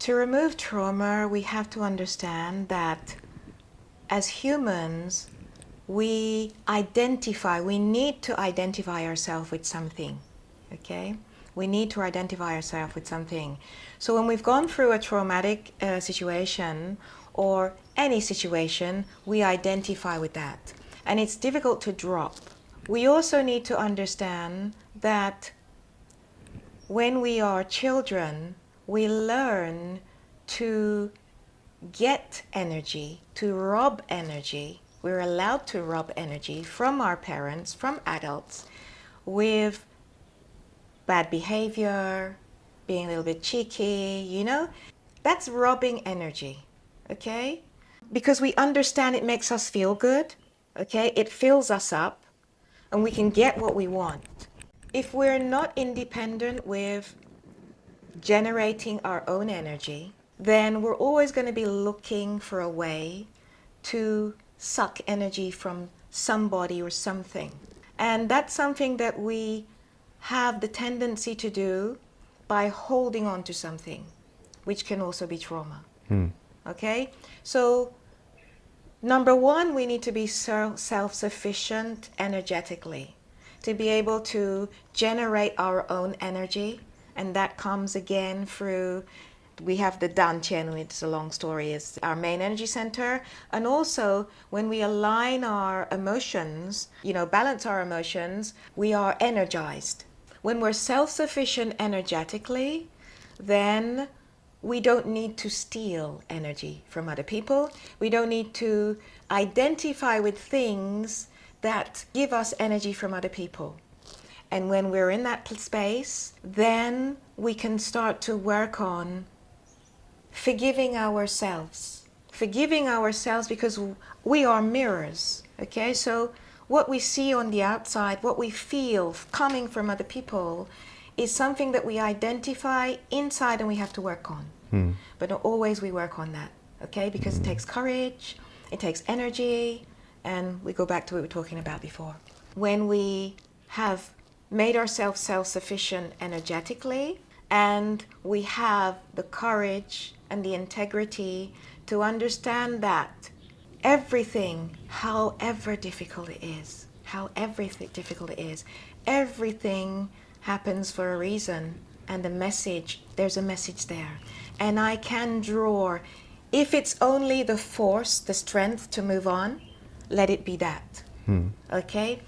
To remove trauma, we have to understand that as humans, we need to identify ourselves with something, okay? We need to identify ourselves with something. So when we've gone through a traumatic situation or any situation, we identify with that. And it's difficult to drop. We also need to understand that when we are children, we learn to get energy, to rob energy. We're allowed to rob energy from our parents, from adults, with bad behavior, being a little bit cheeky, you know? That's robbing energy, okay? Because we understand it makes us feel good, okay? It fills us up and we can get what we want. If we're not independent with generating our own energy, then we're always going to be looking for a way to suck energy from somebody or something. And that's something that we have the tendency to do by holding on to something, which can also be trauma. Okay? So, number one, we need to be self-sufficient energetically, to be able to generate our own energy. And that comes again through, we have the Dantian, it's a long story, is our main energy center. And also when we align our emotions, balance our emotions, we are energized. When we're self-sufficient energetically, then we don't need to steal energy from other people. We don't need to identify with things that give us energy from other people. And when we're in that space, then we can start to work on forgiving ourselves. Forgiving ourselves because we are mirrors, okay? So what we see on the outside, what we feel coming from other people is something that we identify inside and we have to work on. But not always we work on that, okay? Because it takes courage, it takes energy, and we go back to what we were talking about before. When we have made ourselves self-sufficient energetically, and we have the courage and the integrity to understand that everything, however difficult it is, everything happens for a reason, and there's a message there. And I can draw, if it's only the force, the strength to move on, let it be that, okay?